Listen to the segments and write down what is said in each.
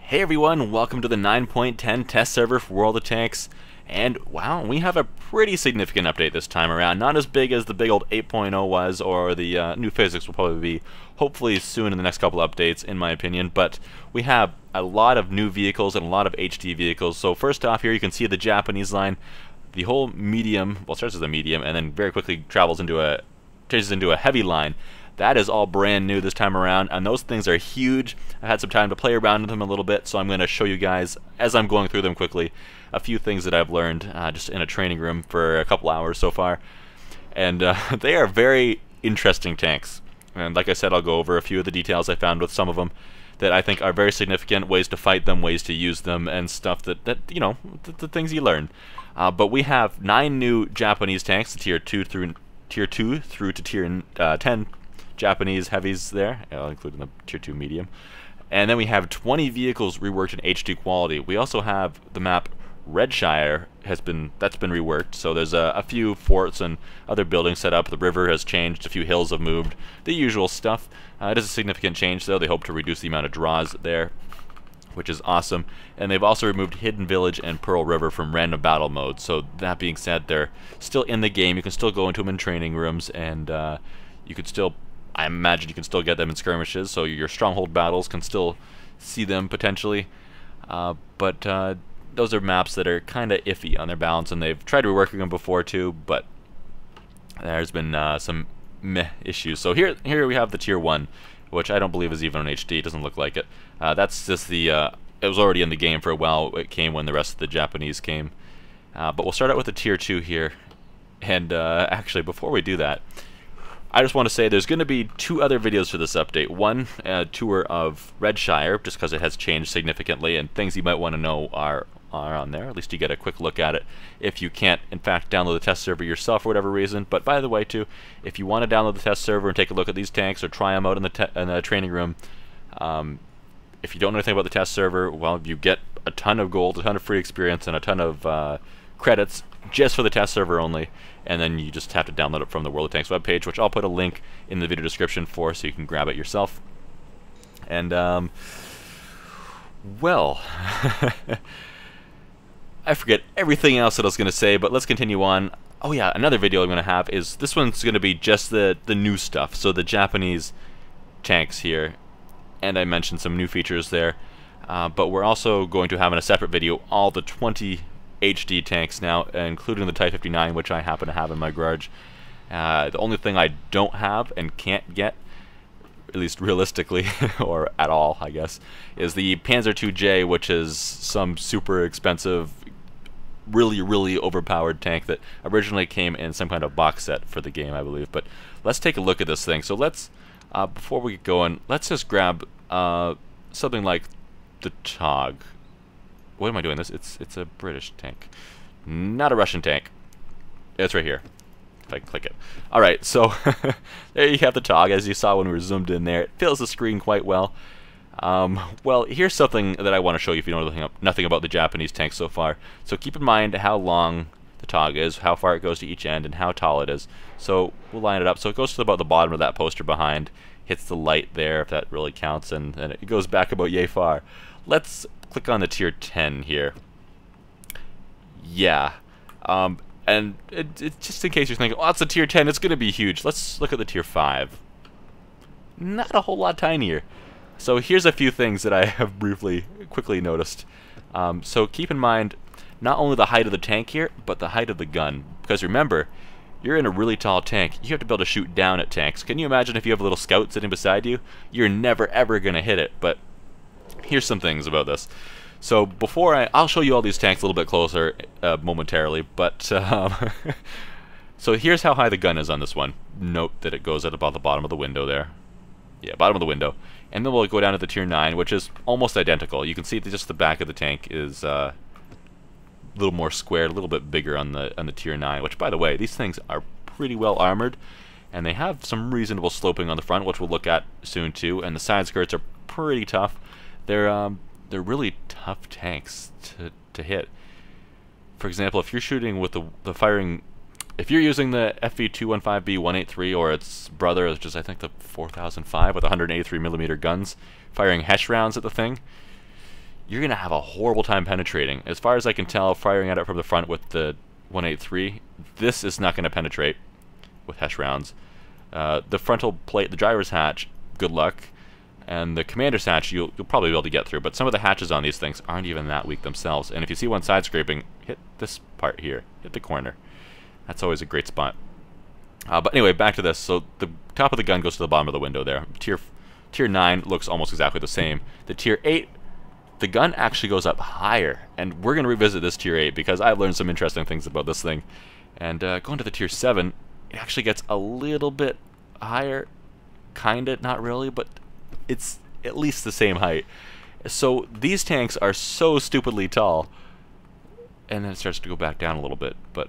Hey everyone, welcome to the 9.10 test server for World of Tanks. And wow, we have a pretty significant update this time around. Not as big as the big old 8.0 was, or the new physics will probably be hopefully soon in the next couple updates, in my opinion. But we have a lot of new vehicles and a lot of HD vehicles. So first off here, you can see the Japanese line. The whole medium, well, starts as a medium and then very quickly changes into a heavy line. That is all brand new this time around, and those things are huge. I had some time to play around with them a little bit, so I'm going to show you guys, as I'm going through them quickly, a few things that I've learned just in a training room for a couple hours so far. And they are very interesting tanks. And like I said, I'll go over a few of the details I found with some of them that I think are very significant, ways to fight them, ways to use them, and stuff that you know, the things you learn. But we have 9 new Japanese tanks, the tier 2 through to tier 10 Japanese heavies there, including the tier 2 medium. And then we have 20 vehicles reworked in HD quality. We also have the map Shire that's been reworked. So there's a few forts and other buildings set up. The river has changed, a few hills have moved, the usual stuff. It is a significant change though. They hope to reduce the amount of draws there, which is awesome. And they've also removed Hidden Village and Pearl River from random battle mode. So that being said, they're still in the game. You can still go into them in training rooms, and you could still, I imagine you can still get them in skirmishes, so your stronghold battles can still see them potentially. But those are maps that are kind of iffy on their balance, and they've tried reworking them before too, but there's been some meh issues. So here we have the tier 1, which I don't believe is even on HD. It doesn't look like it. That's just the, it was already in the game for a while. It came when the rest of the Japanese came. But we'll start out with the tier 2 here. And actually, before we do that, I just want to say there's going to be 2 other videos for this update. One, a tour of Shire, just because it has changed significantly, and things you might want to know are on there. At least you get a quick look at it if you can't, in fact, download the test server yourself for whatever reason. But by the way, too, if you want to download the test server and take a look at these tanks or try them out in the training room, if you don't know anything about the test server, well, you get a ton of gold, a ton of free experience, and a ton of credits just for the test server only. And then you just have to download it from the World of Tanks webpage, which I'll put a link in the video description for, so you can grab it yourself. And well, I forget everything else that I was going to say, but let's continue on. Oh yeah, another video I'm going to have is, this one's going to be just the new stuff, so the Japanese tanks here, and I mentioned some new features there, but we're also going to have in a separate video all the 20 HD tanks now, including the Type 59, which I happen to have in my garage. The only thing I don't have and can't get, at least realistically, or at all, I guess, is the Panzer II-J, which is some super expensive, really overpowered tank that originally came in some kind of box set for the game, I believe. But let's take a look at this thing. So let's, before we get going, let's just grab something like the TOG. What am I doing this? It's a British tank, not a Russian tank. It's right here, if I can click it. Alright, so there you have the TOG, as you saw when we were zoomed in there. It fills the screen quite well. Well, here's something that I want to show you if you know nothing about the Japanese tanks so far. So keep in mind how long the TOG is, how far it goes to each end, and how tall it is. So we'll line it up. So it goes to about the bottom of that poster behind, hits the light there, if that really counts, and it goes back about yay far. Let's click on the tier 10 here. Yeah. And just in case you're thinking, oh, it's a tier 10, it's going to be huge. Let's look at the tier 5. Not a whole lot tinier. So here's a few things that I have quickly noticed. So keep in mind not only the height of the tank here, but the height of the gun. Because remember, you're in a really tall tank. You have to be able to shoot down at tanks. Can you imagine if you have a little scout sitting beside you? You're never ever going to hit it. But here's some things about this. So before I'll show you all these tanks a little bit closer momentarily, but so here's how high the gun is on this one. Note that it goes at about the bottom of the window there. Yeah, bottom of the window. And then we'll go down to the tier 9, which is almost identical. You can see that just the back of the tank is a little more squared, a little bit bigger on the tier 9, which, by the way, these things are pretty well armored, and they have some reasonable sloping on the front, which we'll look at soon too, and the side skirts are pretty tough. They're really tough tanks to hit. For example, if you're shooting with the firing, if you're using the FV215B183 or its brother, which is I think the 4005 with 183mm guns, firing Hesh rounds at the thing, you're going to have a horrible time penetrating. As far as I can tell, firing at it from the front with the 183, this is not going to penetrate with Hesh rounds. The frontal plate, the driver's hatch, good luck. And the commander's hatch, you'll probably be able to get through. But some of the hatches on these things aren't even that weak themselves. And if you see one side scraping, hit this part here. Hit the corner. That's always a great spot. But anyway, back to this. So the top of the gun goes to the bottom of the window there. Tier 9 looks almost exactly the same. The Tier 8, the gun actually goes up higher. And we're going to revisit this Tier 8 because I've learned some interesting things about this thing. And going to the Tier 7, it actually gets a little bit higher. Kinda, not really, but it's at least the same height. So these tanks are so stupidly tall. And then it starts to go back down a little bit, but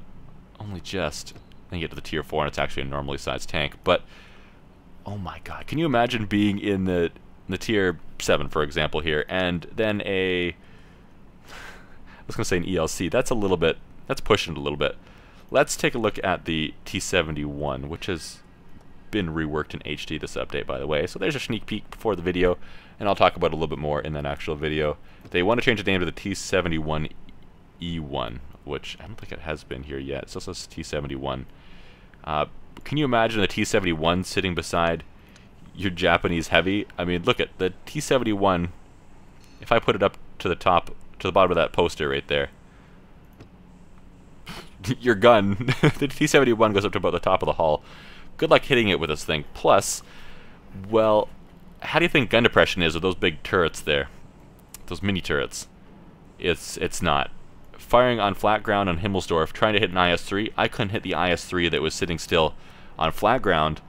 only just. Then you get to the Tier 4 and it's actually a normally sized tank. But, oh my god, can you imagine being in the Tier 7, for example, here, and then I was going to say an ELC. That's a little bit, that's pushing it a little bit. Let's take a look at the T71, which has been reworked in HD this update, by the way. So there's a sneak peek before the video, and I'll talk about it a little bit more in that actual video. They want to change the name to the T71E1, which I don't think it has been here yet. It still says T71. Can you imagine a T71 sitting beside your Japanese heavy? I mean, look at the T71. If I put it up to the top, to the bottom of that poster right there, your gun, the T71 goes up to about the top of the hull. Good luck hitting it with this thing. Plus, well, how do you think gun depression is with those big turrets there? Those mini turrets. It's not. Firing on flat ground on Himmelsdorf, trying to hit an IS-3, I couldn't hit the IS-3 that was sitting still on flat ground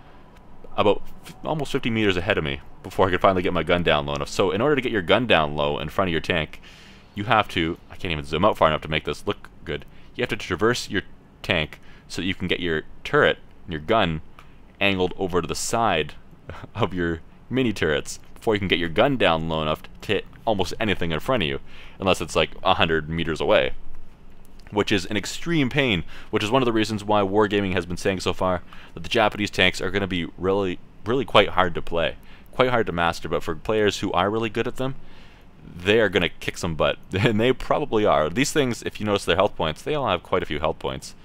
about almost 50 meters ahead of me before I could finally get my gun down low enough. So in order to get your gun down low in front of your tank, you have to, I can't even zoom out far enough to make this look good, you have to traverse your tank so that you can get your turret, your gun, angled over to the side of your mini turrets before you can get your gun down low enough to hit almost anything in front of you, unless it's like 100 meters away, which is an extreme pain, which is one of the reasons why Wargaming has been saying so far that the Japanese tanks are going to be really quite hard to play, quite hard to master, but for players who are really good at them, they are going to kick some butt, and they probably are. These things, if you notice their health points, they all have quite a few health points.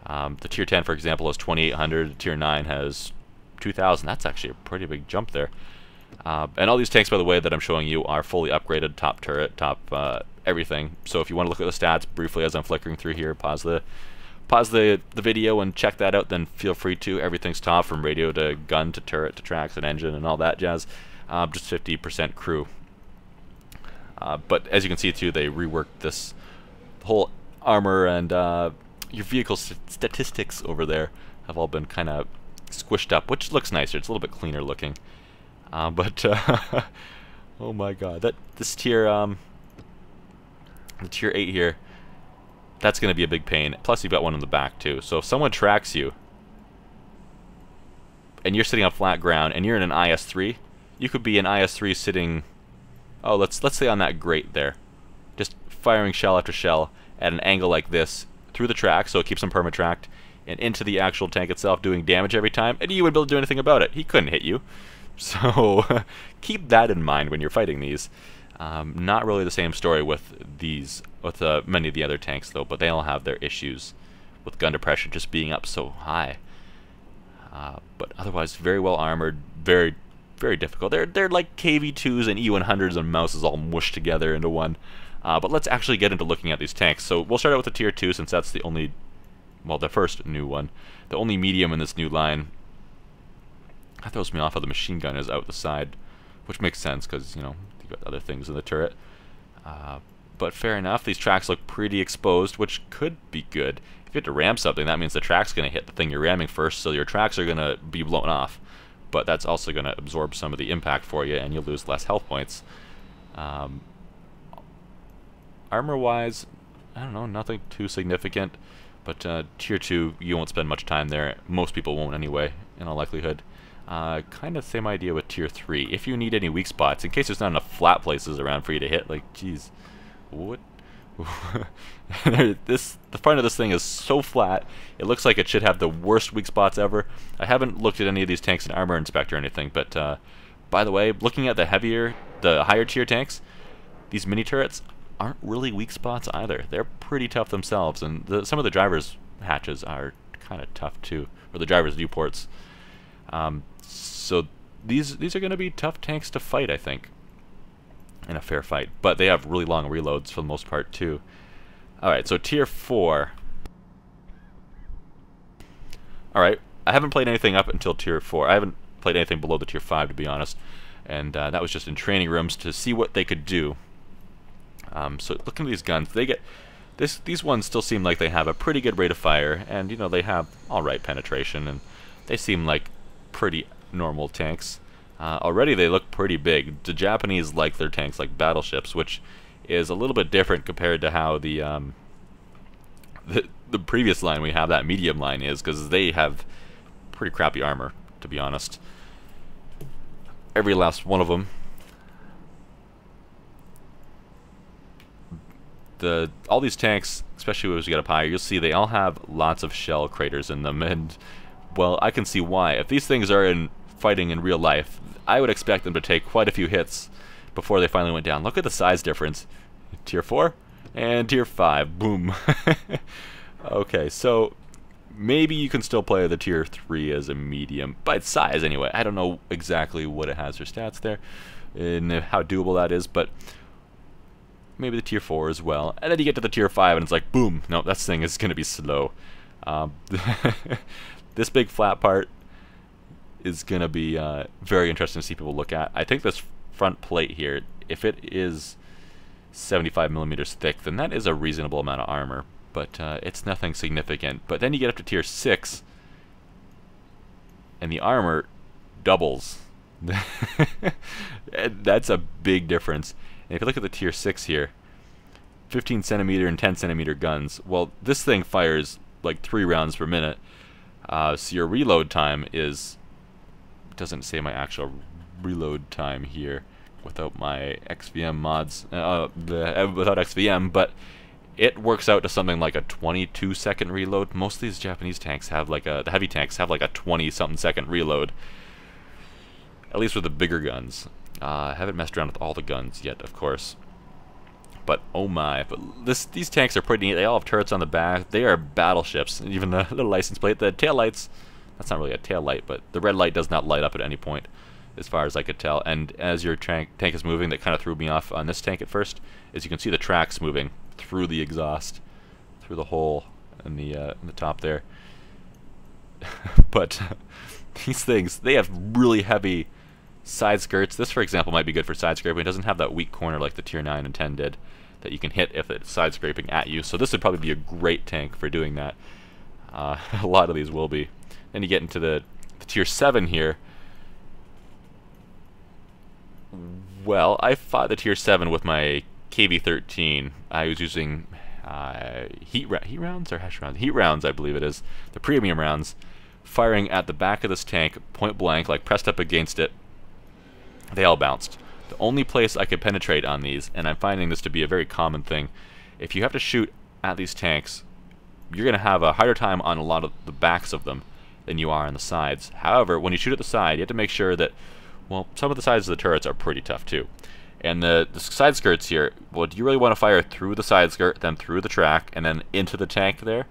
The Tier 10, for example, has 2,800, the Tier 9 has 2,000. That's actually a pretty big jump there. And all these tanks, by the way, that I'm showing you are fully upgraded, top turret, top everything. So if you want to look at the stats briefly as I'm flickering through here, pause the video and check that out, then feel free to. Everything's top, from radio to gun to turret to tracks and engine and all that jazz. Just 50% crew. But as you can see too, they reworked this whole armor, and your vehicle statistics over there have all been kind of squished up, which looks nicer. It's a little bit cleaner looking. But oh my god, this tier, the Tier 8 here, that's going to be a big pain. Plus you've got one in the back too. So if someone tracks you and you're sitting on flat ground and you're in an IS-3, you could be an IS-3 sitting, oh, let's say on that grate there, just firing shell after shell at an angle like this through the track, so it keeps him perma-tracked, and into the actual tank itself, doing damage every time, and you wouldn't be able to do anything about it. He couldn't hit you. So keep that in mind when you're fighting these. Not really the same story with these, with many of the other tanks though, but they all have their issues with gun depression just being up so high. But otherwise, very well armored, very difficult. They're like KV-2s and E-100s and mouses all mushed together into one. But let's actually get into looking at these tanks. So we'll start out with the Tier 2 since that's the only, well, the first new one. The only medium in this new line. That throws me off how the machine gun is out the side, which makes sense because, you know, you've got other things in the turret. But fair enough, these tracks look pretty exposed, which could be good. If you have to ram something, that means the track's going to hit the thing you're ramming first, so your tracks are going to be blown off. But that's also going to absorb some of the impact for you, and you'll lose less health points. Armor-wise, I don't know, nothing too significant. But Tier 2, you won't spend much time there. Most people won't anyway, in all likelihood. Kind of same idea with Tier 3. If you need any weak spots, in case there's not enough flat places around for you to hit, like, geez, what? The front of this thing is so flat, it looks like it should have the worst weak spots ever. I haven't looked at any of these tanks in Armor Inspector or anything, but by the way, looking at the higher tier tanks, these mini turrets aren't really weak spots either. They're pretty tough themselves, and some of the drivers' hatches are kind of tough too, or the drivers' viewports. So these are going to be tough tanks to fight, I think, in a fair fight. But they have really long reloads for the most part too. Alright, so tier 4. Alright, I haven't played anything up until tier 4. I haven't played anything below the tier 5, to be honest. And that was just in training rooms to see what they could do. So looking at these guns, they get these ones still seem like they have a pretty good rate of fire, and you know, they have alright penetration, and they seem like pretty normal tanks. Already they look pretty big. The Japanese like their tanks like battleships, which is a little bit different compared to how the previous line we have, that medium line, is, because they have pretty crappy armor, to be honest. Every last one of them. All these tanks, especially as you get up higher, you'll see they all have lots of shell craters in them, and well, I can see why. If these things are fighting in real life, I would expect them to take quite a few hits before they finally went down. Look at the size difference. Tier 4 and tier 5. Boom. Okay, so maybe you can still play the tier 3 as a medium, by its size anyway. I don't know exactly what it has for stats there and how doable that is, but maybe the tier 4 as well. And then you get to the tier 5 and it's like, boom, no, that thing is going to be slow. This big flat part is going to be very interesting to see people look at. I think this front plate here, if it is 75 millimeters thick, then that is a reasonable amount of armor, but it's nothing significant. But then you get up to tier 6 and the armor doubles. That's a big difference. And if you look at the tier 6 here, 15 centimeter and 10 centimeter guns, well, this thing fires like 3 rounds per minute. So your reload time is, doesn't say my actual reload time here without my XVM mods, without XVM, but it works out to something like a 22-second reload. Most of these Japanese tanks have like the heavy tanks have like a 20-something second reload, at least with the bigger guns. I haven't messed around with all the guns yet, of course. But oh my, but these tanks are pretty neat. They all have turrets on the back. They are battleships. Even the little license plate, the tail lights, that's not really a tail light, but the red light does not light up at any point, as far as I could tell. And as your tank is moving, that kind of threw me off on this tank at first, is you can see the tracks moving through the exhaust, through the hole in the top there. But these things, they have really heavy side skirts. This, for example, might be good for side scraping. It doesn't have that weak corner like the tier 9 and 10 did that you can hit if it's side scraping at you. So this would probably be a great tank for doing that. A lot of these will be. Then you get into the tier 7 here. Well, I fought the tier 7 with my KV-13. I was using heat rounds or hash rounds? Heat rounds, I believe it is. The premium rounds. Firing at the back of this tank, point blank, like pressed up against it. They all bounced. The only place I could penetrate on these, and I'm finding this to be a very common thing, if you have to shoot at these tanks, you're going to have a harder time on a lot of the backs of them than you are on the sides. However, when you shoot at the side, you have to make sure that, well, some of the sides of the turrets are pretty tough too. And the side skirts here, well, do you really want to fire through the side skirt, then through the track, and then into the tank there?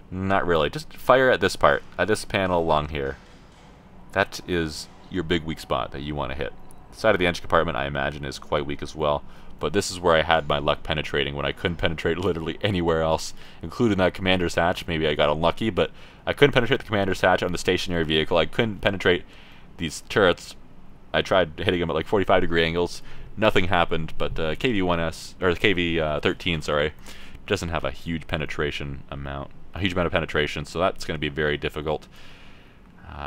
Not really. Just fire at this part, at this panel along here. That is your big weak spot that you want to hit. The side of the engine compartment, I imagine, is quite weak as well. But this is where I had my luck penetrating, when I couldn't penetrate literally anywhere else, including that commander's hatch. Maybe I got unlucky, but I couldn't penetrate the commander's hatch on the stationary vehicle. I couldn't penetrate these turrets. I tried hitting them at like 45-degree angles. Nothing happened, but KV-1S, or KV-13, sorry, doesn't have a huge penetration amount. A huge amount of penetration, so that's going to be very difficult.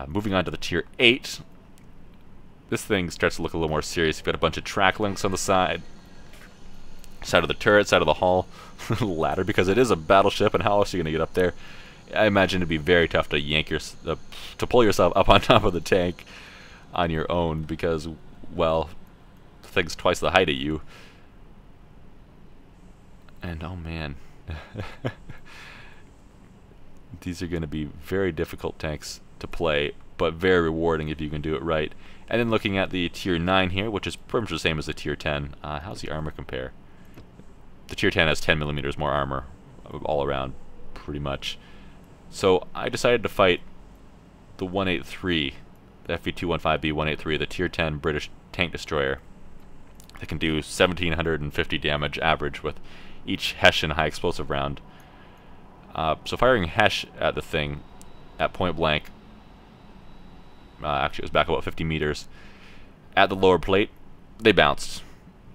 Moving on to the tier 8, this thing starts to look a little more serious. You've got a bunch of track links on the side of the turret, side of the hull, ladder, because it is a battleship, and how else are you going to get up there? I imagine it'd be very tough to to pull yourself up on top of the tank on your own, because, well, the thing's twice the height of you. And oh man. These are going to be very difficult tanks to play, but very rewarding if you can do it right. And then looking at the tier 9 here, which is pretty much the same as the tier 10. How's the armor compare? The tier 10 has 10 millimeters more armor all around, pretty much. So I decided to fight the 183, the FV215B 183, the tier 10 British tank destroyer. That can do 1750 damage average with each Hessian high explosive round. So firing Hesh at the thing at point blank, actually it was back about 50 meters, at the lower plate, they bounced.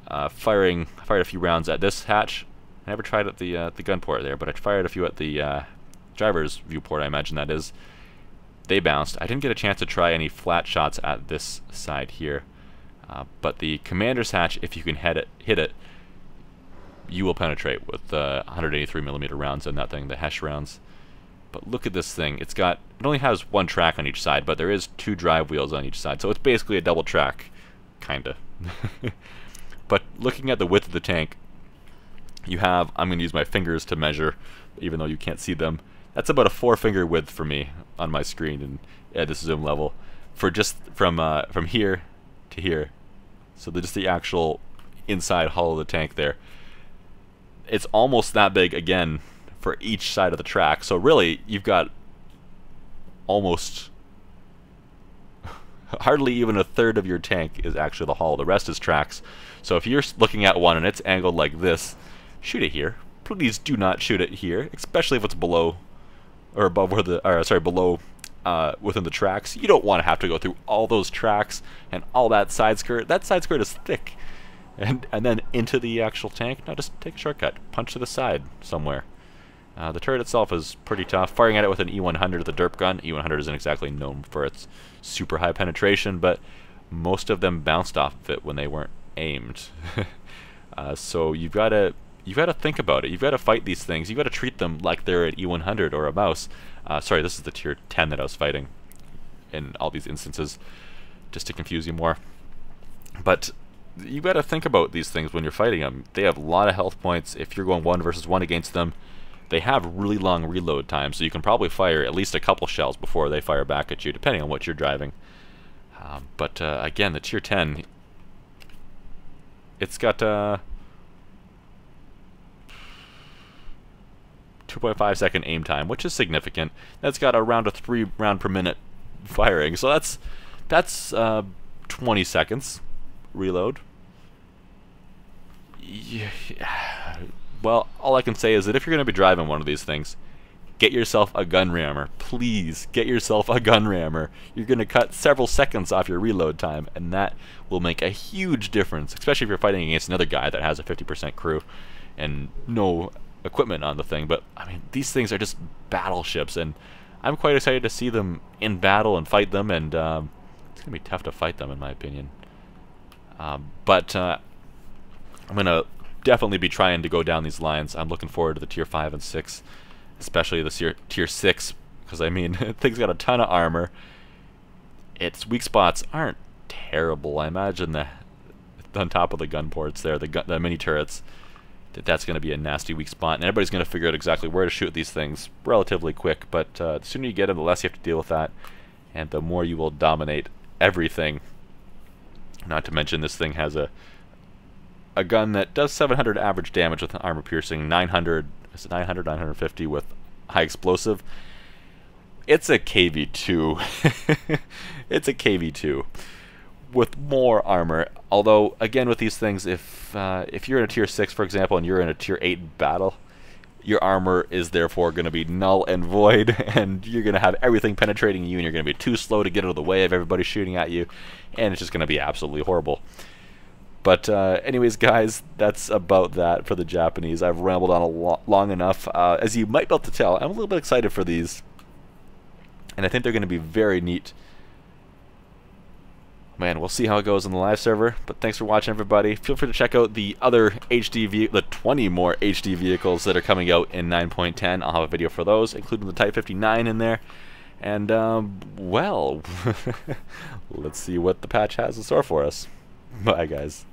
I fired a few rounds at this hatch. I never tried at the gun port there, but I fired a few at the driver's viewport, I imagine that is. They bounced. I didn't get a chance to try any flat shots at this side here. But the commander's hatch, if you can hit it, you will penetrate with 183mm rounds in that thing, the Hesh rounds. But look at this thing. It only has one track on each side, but there is 2 drive wheels on each side, so it's basically a double track, kinda. But looking at the width of the tank, you have, I'm going to use my fingers to measure, even though you can't see them. That's about a 4-finger width for me on my screen and at this zoom level, for just from here to here. So just the actual inside hull of the tank there. It's almost that big again for each side of the track. So really, you've got almost hardly even a third of your tank is actually the hull. The rest is tracks. So if you're looking at one and it's angled like this, shoot it here. Please do not shoot it here, especially if it's below or above where below within the tracks. You don't want to have to go through all those tracks and all that side skirt. That side skirt is thick. And then into the actual tank. Now just take a shortcut. Punch to the side somewhere. The turret itself is pretty tough. Firing at it with an E100, the derp gun. E100 isn't exactly known for its super high penetration, but most of them bounced off of it when they weren't aimed. So you've got to think about it. You've got to fight these things. You've got to treat them like they're an E100 or a mouse. Sorry, this is the tier 10 that I was fighting in all these instances, just to confuse you more. But you've got to think about these things when you're fighting them. They have a lot of health points. If you're going 1 versus 1 against them, they have really long reload times, so you can probably fire at least a couple shells before they fire back at you, depending on what you're driving. But again, the tier 10, it's got 2.5 second aim time, which is significant. That's got around a 3 round per minute firing, so that's 20 seconds reload. Yeah. Well, all I can say is that if you're going to be driving one of these things, get yourself a gun rammer. Please, get yourself a gun rammer. You're going to cut several seconds off your reload time, and that will make a huge difference, especially if you're fighting against another guy that has a 50% crew and no equipment on the thing. But, I mean, these things are just battleships, and I'm quite excited to see them in battle and fight them, and it's going to be tough to fight them, in my opinion. But I'm going to definitely be trying to go down these lines. I'm looking forward to the tier 5 and 6, especially the tier 6, because I mean, thing's got a ton of armor. Its weak spots aren't terrible. I imagine on top of the gun ports there, the mini turrets, that's going to be a nasty weak spot, and everybody's going to figure out exactly where to shoot these things relatively quick. But the sooner you get them, the less you have to deal with that, and the more you will dominate everything. Not to mention, this thing has a gun that does 700 average damage with an armor piercing, 950 with high explosive. It's a KV2. It's a KV2 with more armor. Although, again, with these things, if you're in a tier 6, for example, and you're in a tier 8 battle, your armor is therefore going to be null and void, and you're going to have everything penetrating you, and you're going to be too slow to get out of the way of everybody shooting at you, and it's just going to be absolutely horrible. But anyways, guys, that's about that for the Japanese. I've rambled on long enough. As you might be able to tell, I'm a little bit excited for these, and I think they're going to be very neat. Man, we'll see how it goes on the live server, but thanks for watching, everybody. Feel free to check out the other the 20 more HD vehicles that are coming out in 9.10. I'll have a video for those, including the Type 59 in there. And, well, let's see what the patch has in store for us. Bye, guys.